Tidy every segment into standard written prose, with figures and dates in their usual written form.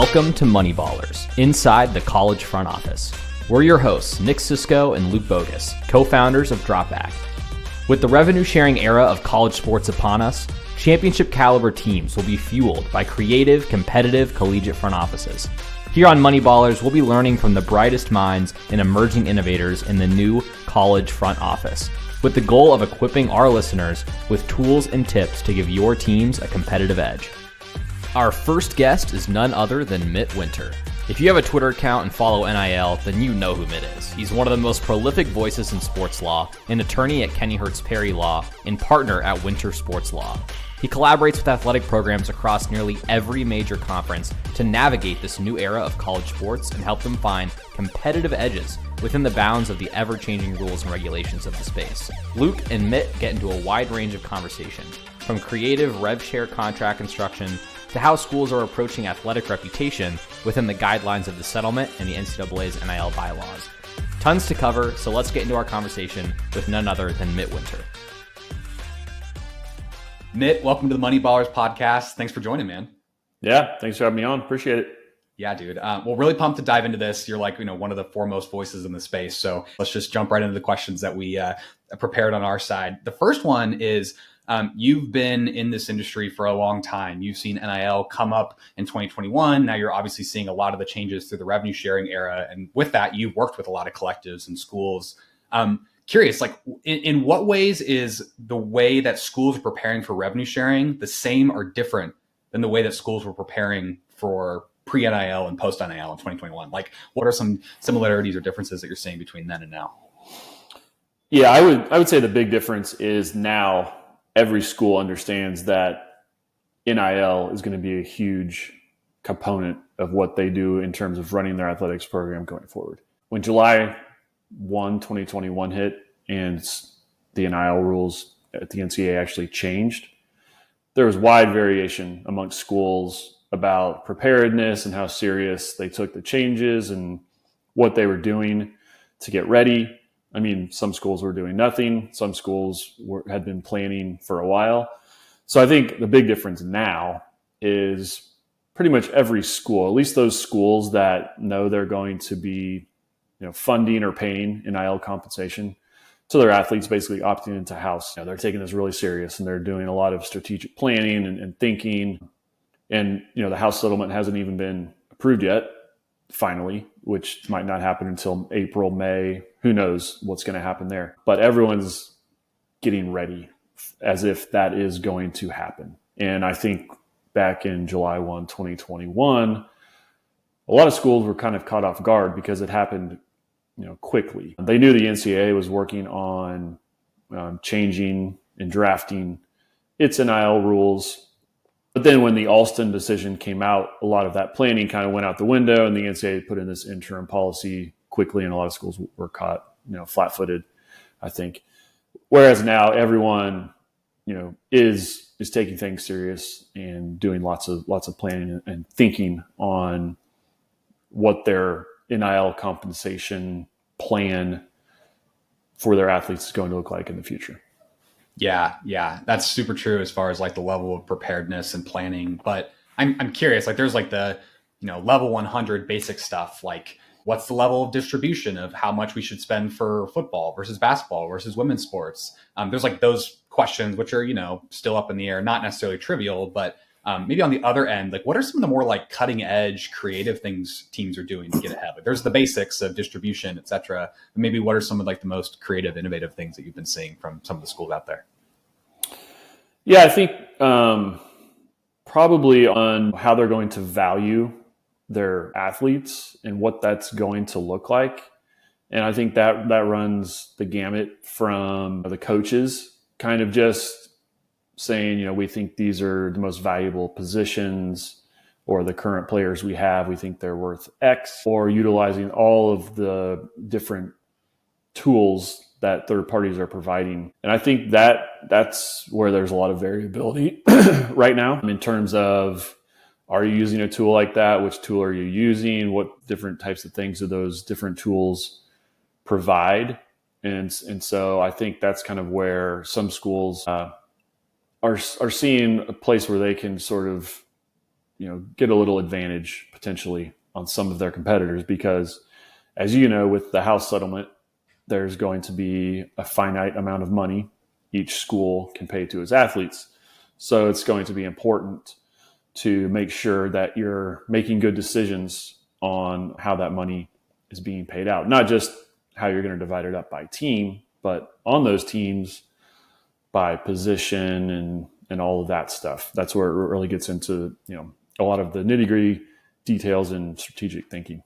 Welcome to Moneyballers, inside the college front office. We're your hosts, Nick Siscoe and Luke Bogus, co-founders of Dropback. With the revenue-sharing era of college sports upon us, championship-caliber teams will be fueled by creative, competitive, collegiate front offices. Here on Moneyballers, we'll be learning from the brightest minds and emerging innovators in the new college front office, with the goal of equipping our listeners with tools and tips to give your teams a competitive edge. Our first guest is none other than Mitt Winter. If you have a Twitter account and follow NIL, then you know who Mitt is. He's one of the most prolific voices in sports law, an attorney at Kenny Hertz Perry Law, and partner at Winter Sports Law. He collaborates with athletic programs across nearly every major conference to navigate this new era of college sports and help them find competitive edges within the bounds of the ever-changing rules and regulations of the space. Luke and Mitt get into a wide range of conversation, from creative rev share contract construction to how schools are approaching athletic reputation within the guidelines of the settlement and the NCAA's NIL bylaws. Tons to cover, so let's get into our conversation with none other than Mitt Winter. Mitt, welcome to the Moneyballers podcast. Thanks for joining, man. Yeah, thanks for having me on. Appreciate it. Yeah, dude. Well, really pumped to dive into this. You're like, one of the foremost voices in the space. So let's just jump right into the questions that we prepared on our side. The first one is, you've been in this industry for a long time. You've seen NIL come up in 2021. Now you're obviously seeing a lot of the changes through the revenue sharing era. And with that, you've worked with a lot of collectives and schools. Curious, like in what ways is the way that schools are preparing for revenue sharing the same or different than the way that schools were preparing for pre-NIL and post-NIL in 2021? Like, what are some similarities or differences that you're seeing between then and now? Yeah, I would say the big difference is now every school understands that NIL is going to be a huge component of what they do in terms of running their athletics program going forward. When July 1, 2021 hit and the NIL rules at the NCAA actually changed, there was wide variation amongst schools about preparedness and how serious they took the changes and what they were doing to get ready. I mean, some schools were doing nothing. Some schools had been planning for a while. So I think the big difference now is pretty much every school, at least those schools that know they're going to be funding or paying NIL compensation to their athletes, basically opting into house. They're taking this really serious and they're doing a lot of strategic planning and thinking. And, the house settlement hasn't even been approved yet, finally, which might not happen until April, May. Who knows what's going to happen there? But everyone's getting ready as if that is going to happen. And I think back in July 1, 2021, a lot of schools were kind of caught off guard because it happened quickly. They knew the NCAA was working on changing and drafting its NIL rules. But then when the Alston decision came out, a lot of that planning kind of went out the window and the NCAA put in this interim policy quickly, and a lot of schools were caught, flat-footed, I think. Whereas now everyone, is taking things serious and doing lots of planning and thinking on what their NIL compensation plan for their athletes is going to look like in the future. Yeah, that's super true as far as like the level of preparedness and planning. But I'm curious, like there's like the level 100 basic stuff, like what's the level of distribution of how much we should spend for football versus basketball versus women's sports. There's like those questions which are still up in the air, not necessarily trivial, but maybe on the other end, like what are some of the more like cutting edge creative things teams are doing to get ahead? Like there's the basics of distribution, et cetera. But maybe what are some of like the most creative, innovative things that you've been seeing from some of the schools out there? Yeah, I think probably on how they're going to value their athletes and what that's going to look like. And I think that runs the gamut from the coaches kind of just saying, we think these are the most valuable positions, or the current players we have, we think they're worth X, or utilizing all of the different tools that third parties are providing. And I think that's where there's a lot of variability right now in terms of, are you using a tool like that? Which tool are you using? What different types of things do those different tools provide? And so I think that's kind of where some schools are seeing a place where they can sort of get a little advantage potentially on some of their competitors, because as you know, with the house settlement, there's going to be a finite amount of money each school can pay to its athletes. So it's going to be important to make sure that you're making good decisions on how that money is being paid out. Not just how you're going to divide it up by team, but on those teams by position and all of that stuff. That's where it really gets into, a lot of the nitty-gritty details and strategic thinking.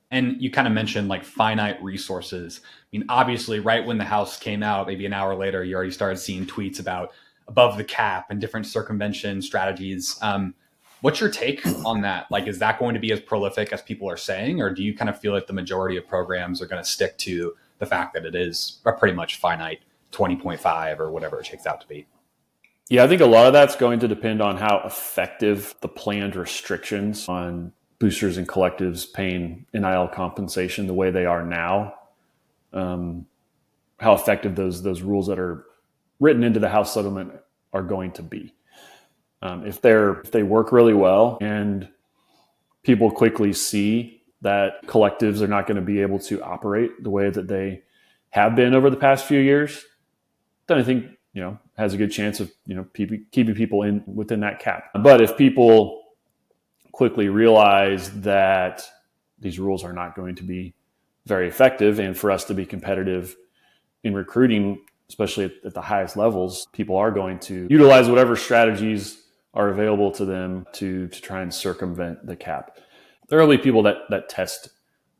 And you kind of mentioned like finite resources. I mean, obviously, right when the house came out, maybe an hour later, you already started seeing tweets about above the cap and different circumvention strategies. What's your take on that? Like, is that going to be as prolific as people are saying? Or do you kind of feel like the majority of programs are going to stick to the fact that it is a pretty much finite 20.5 or whatever it shakes out to be? Yeah, I think a lot of that's going to depend on how effective the planned restrictions on boosters and collectives paying NIL compensation the way they are now, how effective those rules that are written into the house settlement are going to be. If they work really well and people quickly see that collectives are not going to be able to operate the way that they have been over the past few years, then I think has a good chance of keeping people in within that cap. But if people quickly realize that these rules are not going to be very effective, and for us to be competitive in recruiting, especially at the highest levels, people are going to utilize whatever strategies are available to them to try and circumvent the cap. There will be people that test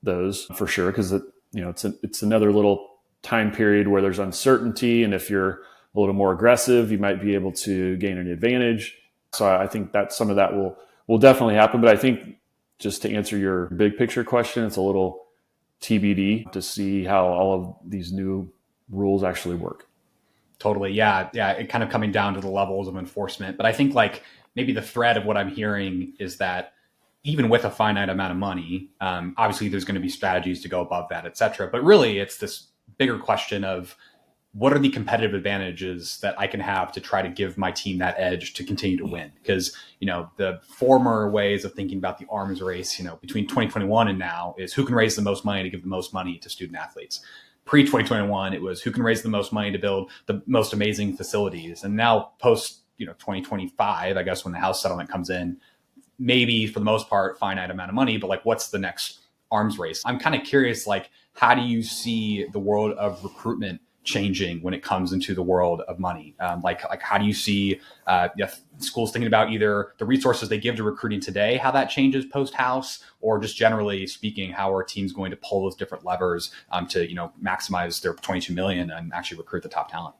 those for sure, because it's another little time period where there's uncertainty, and if you're a little more aggressive, you might be able to gain an advantage. So I think that some of that will definitely happen. But I think, just to answer your big picture question, it's a little TBD to see how all of these new rules actually work. Totally. Yeah. It kind of coming down to the levels of enforcement. But I think like maybe the thread of what I'm hearing is that even with a finite amount of money, obviously there's going to be strategies to go above that, et cetera. But really it's this bigger question of, what are the competitive advantages that I can have to try to give my team that edge to continue to win? Because, the former ways of thinking about the arms race, between 2021 and now is who can raise the most money to give the most money to student athletes. Pre-2021, it was who can raise the most money to build the most amazing facilities. And now post, 2025, I guess when the house settlement comes in, maybe for the most part, finite amount of money, but like, what's the next arms race? I'm kind of curious, like, how do you see the world of recruitment changing when it comes into the world of money? Like how do you see schools thinking about either the resources they give to recruiting today, how that changes post-house, or just generally speaking, how are teams going to pull those different levers to maximize their 22 million and actually recruit the top talent?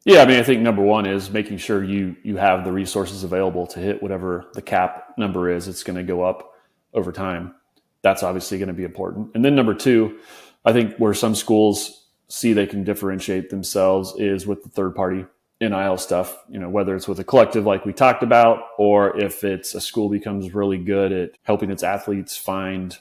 Yeah, I think number one is making sure you have the resources available to hit whatever the cap number is. It's going to go up over time. That's obviously going to be important. And then number two, I think where some schools see they can differentiate themselves is with the third party NIL stuff, whether it's with a collective like we talked about, or if it's a school becomes really good at helping its athletes find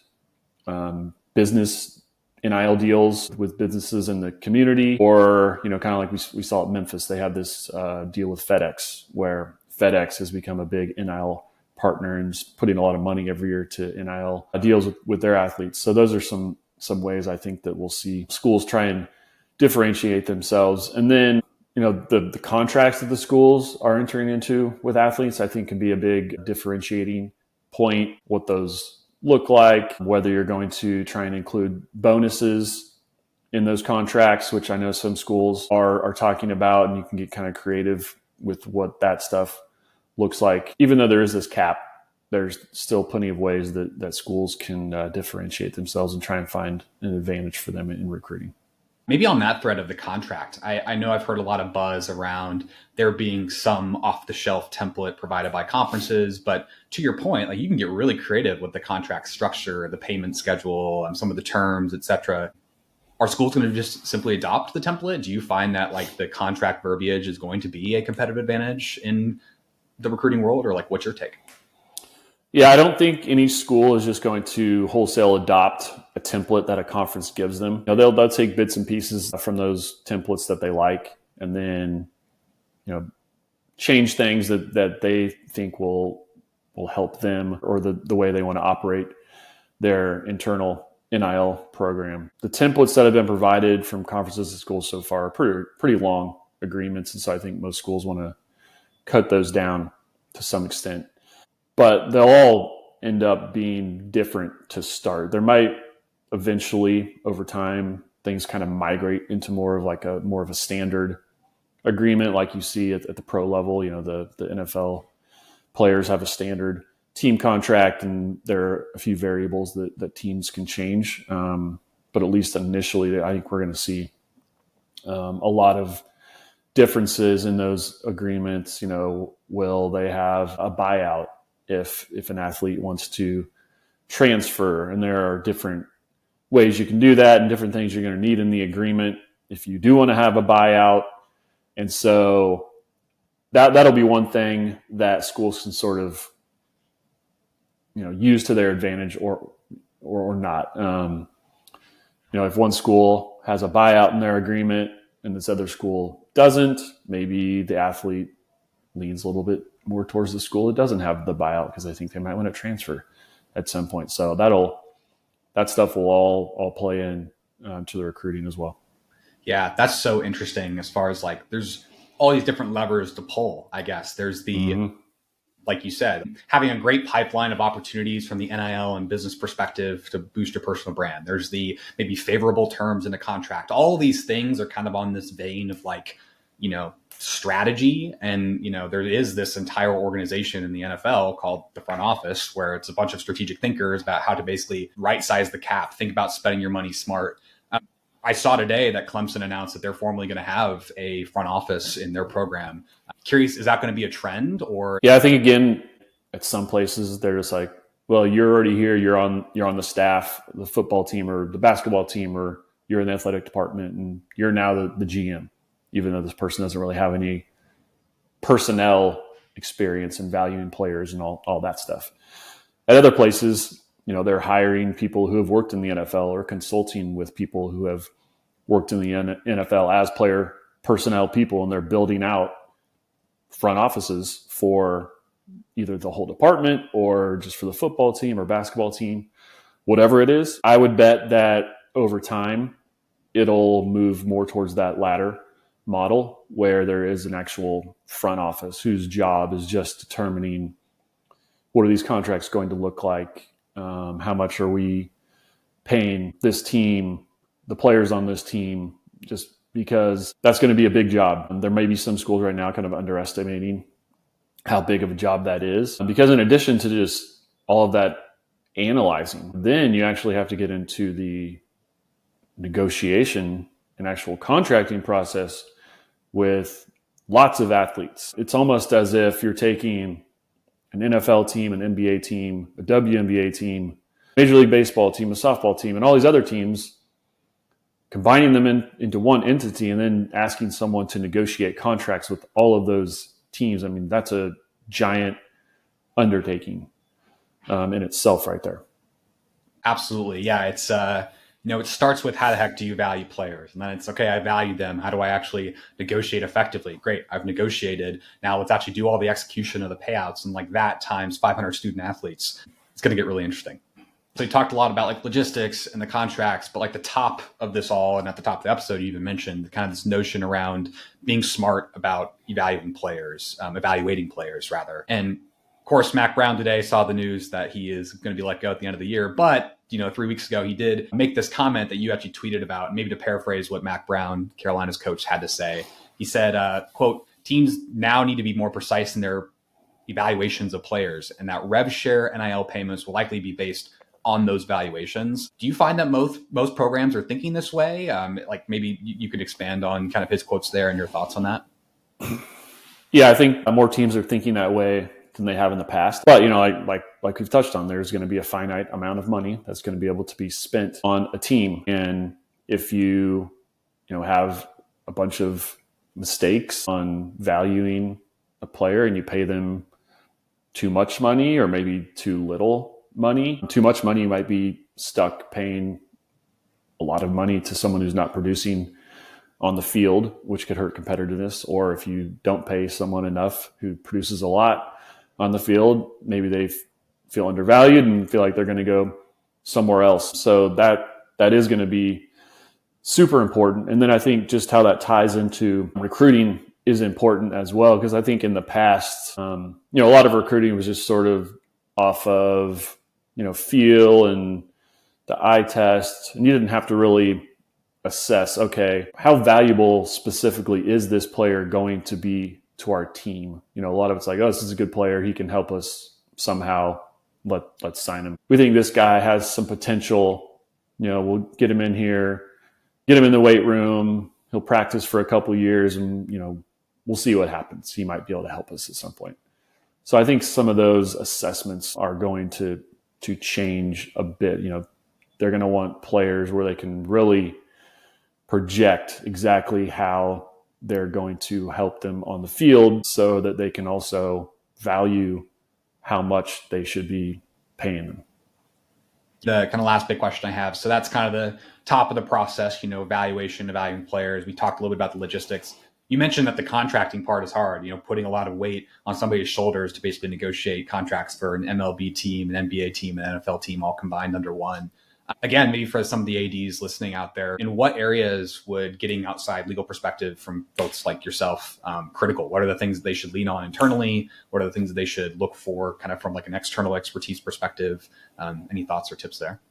business NIL deals with businesses in the community, or, kind of like we saw at Memphis, they had this deal with FedEx, where FedEx has become a big NIL partner and is putting a lot of money every year to NIL deals with their athletes. So those are some ways I think that we'll see schools try and differentiate themselves. And then, the contracts that the schools are entering into with athletes, I think can be a big differentiating point, what those look like, whether you're going to try and include bonuses in those contracts, which I know some schools are talking about, and you can get kind of creative with what that stuff looks like. Even though there is this cap, there's still plenty of ways that schools can differentiate themselves and try and find an advantage for them in recruiting. Maybe on that thread of the contract, I know I've heard a lot of buzz around there being some off-the-shelf template provided by conferences, but to your point, like you can get really creative with the contract structure, the payment schedule, some of the terms, et cetera. Are schools going to just simply adopt the template? Do you find that like the contract verbiage is going to be a competitive advantage in the recruiting world, or like what's your take? Yeah, I don't think any school is just going to wholesale adopt a template that a conference gives them. They'll take bits and pieces from those templates that they like, and then change things that they think will will help them or the way they want to operate their internal NIL program. The templates that have been provided from conferences and schools so far are pretty long agreements. And so I think most schools want to cut those down to some extent. But they'll all end up being different to start. There might eventually, over time, things kind of migrate into more of a standard agreement like you see at the pro level. You know, the NFL players have a standard team contract, and there are a few variables that teams can change. But at least initially, I think we're going to see a lot of differences in those agreements. You know, will they have a buyout if an athlete wants to transfer? And there are different ways you can do that and different things you're going to need in the agreement if you do want to have a buyout. And so that'll be one thing that schools can sort of, you know, use to their advantage or not. You know, if one school has a buyout in their agreement and this other school doesn't, maybe the athlete leans a little bit more towards the school that doesn't have the buyout because they think they might want to transfer at some point. So that stuff will all play in to the recruiting as well. Yeah, that's so interesting as far as like there's all these different levers to pull, I guess. There's the, like you said, having a great pipeline of opportunities from the NIL and business perspective to boost your personal brand. There's the maybe favorable terms in a contract. All these things are kind of on this vein of like, you know, strategy. And, you know, there is this entire organization in the NFL called the front office, where it's a bunch of strategic thinkers about how to basically right size the cap, think about spending your money smart. I saw today that Clemson announced that they're formally going to have a front office in their program. I'm curious, is that going to be a trend or? Yeah, I think again, at some places they're just like, well, you're already here. You're on the staff, the football team or the basketball team, or you're in the athletic department and you're now the GM, even though this person doesn't really have any personnel experience and valuing players and all that stuff. At other places, you know, they're hiring people who have worked in the NFL or consulting with people who have worked in the NFL as player personnel people, and they're building out front offices for either the whole department or just for the football team or basketball team, whatever it is. I would bet that over time, it'll move more towards that latter model where there is an actual front office whose job is just determining what are these contracts going to look like. How much are we paying this team, the players on this team, just because that's going to be a big job. And there may be some schools right now kind of underestimating how big of a job that is. Because in addition to just all of that analyzing, then you actually have to get into the negotiation and actual contracting process with lots of athletes. It's almost as if you're taking an NFL team, an NBA team, a WNBA team, Major League Baseball team, a softball team, and all these other teams, combining them into one entity and then asking someone to negotiate contracts with all of those teams. I mean, that's a giant undertaking in itself right there. Absolutely. Yeah. It's, you know, it starts with how the heck do you value players? And then it's, okay, I value them. How do I actually negotiate effectively? Great. I've negotiated. Now let's actually do all the execution of the payouts, and like that times 500 student athletes. It's going to get really interesting. So you talked a lot about like logistics and the contracts, but like the top of this all, and at the top of the episode, you even mentioned kind of this notion around being smart about evaluating players rather. And of course, Mac Brown today saw the news that he is going to be let go at the end of the year. But, you know, 3 weeks ago, he did make this comment that you actually tweeted about, maybe to paraphrase what Mac Brown, Carolina's coach, had to say. He said, quote, teams now need to be more precise in their evaluations of players, and that rev share NIL payments will likely be based on those valuations. Do you find that most programs are thinking this way? Like maybe you could expand on kind of his quotes there and your thoughts on that. Yeah, I think more teams are thinking that way than they have in the past. But, you know, like we've touched on, there's going to be a finite amount of money that's going to be able to be spent on a team. And if you have a bunch of mistakes on valuing a player and you pay them too much money or maybe too little money, too much money, you might be stuck paying a lot of money to someone who's not producing on the field, which could hurt competitiveness. Or if you don't pay someone enough who produces a lot, on the field, maybe they feel undervalued and feel like they're going to go somewhere else. So that is going to be super important. And then I think just how that ties into recruiting is important as well, because I think in the past, a lot of recruiting was just sort of off of, feel and the eye test, and you didn't have to really assess, okay, how valuable specifically is this player going to be to our team? A lot of it's like, oh, this is a good player. He can help us somehow. Let's sign him. We think this guy has some potential. We'll get him in here, get him in the weight room. He'll practice for a couple of years and, we'll see what happens. He might be able to help us at some point. So I think some of those assessments are going to change a bit. They're going to want players where they can really project exactly how they're going to help them on the field so that they can also value how much they should be paying them. The kind of last big question I have. So that's kind of the top of the process, evaluating players. We talked a little bit about the logistics. You mentioned that the contracting part is hard, putting a lot of weight on somebody's shoulders to basically negotiate contracts for an MLB team, an NBA team, an NFL team, all combined under one. Again, maybe for some of the ADs listening out there, in what areas would getting outside legal perspective from folks like yourself critical? What are the things that they should lean on internally? What are the things that they should look for kind of from like an external expertise perspective? Any thoughts or tips there?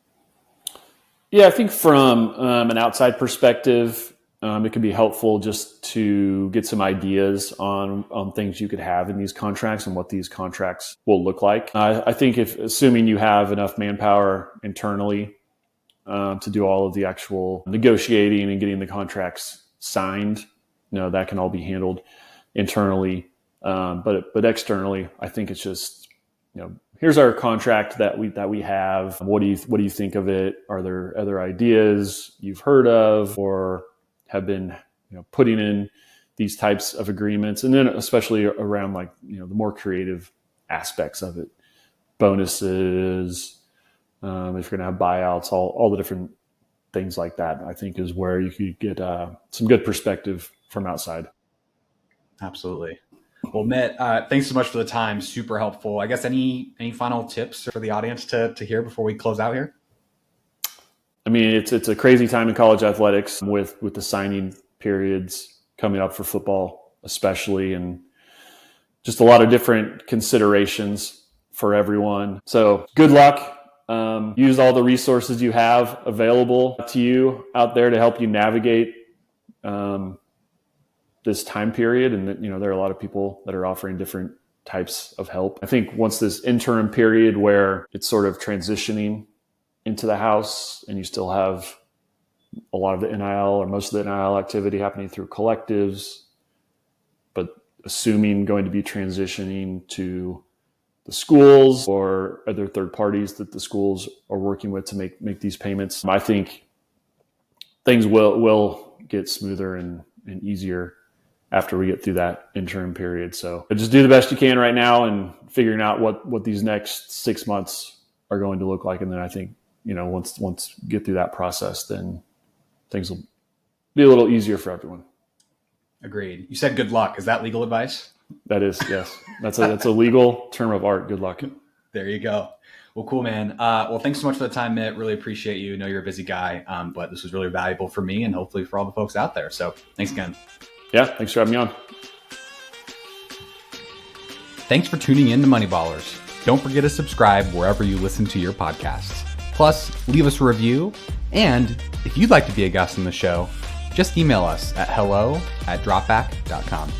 Yeah, I think from an outside perspective, it can be helpful just to get some ideas on things you could have in these contracts and what these contracts will look like. I think assuming you have enough manpower internally to do all of the actual negotiating and getting the contracts signed, that can all be handled internally. But externally, I think it's just, here's our contract that we have. What do you think of it? Are there other ideas you've heard of or have been putting in these types of agreements? And then especially around the more creative aspects of it, bonuses, if you're going to have buyouts, all the different things like that, I think is where you could get some good perspective from outside. Absolutely. Well, Mitt, thanks so much for the time. Super helpful. I guess any final tips for the audience to hear before we close out here? I mean, it's a crazy time in college athletics with the signing periods coming up for football, especially, and just a lot of different considerations for everyone. So good luck. Use all the resources you have available to you out there to help you navigate this time period. And there are a lot of people that are offering different types of help. I think once this interim period where it's sort of transitioning into the house and you still have a lot of the NIL or most of the NIL activity happening through collectives, but assuming going to be transitioning to the schools or other third parties that the schools are working with to make these payments, I think things will get smoother and easier after we get through that interim period. So just do the best you can right now and figuring out what these next 6 months are going to look like. And then I think, once you get through that process, then things will be a little easier for everyone. Agreed. You said good luck. Is that legal advice? That is, yes. That's a legal term of art. Good luck. There you go. Well, cool, man. Well, thanks so much for the time, Mitt. Really appreciate you. I know you're a busy guy, but this was really valuable for me and hopefully for all the folks out there. So thanks again. Yeah, thanks for having me on. Thanks for tuning in to Moneyballers. Don't forget to subscribe wherever you listen to your podcasts. Plus, leave us a review. And if you'd like to be a guest on the show, just email us at hello@dropback.com.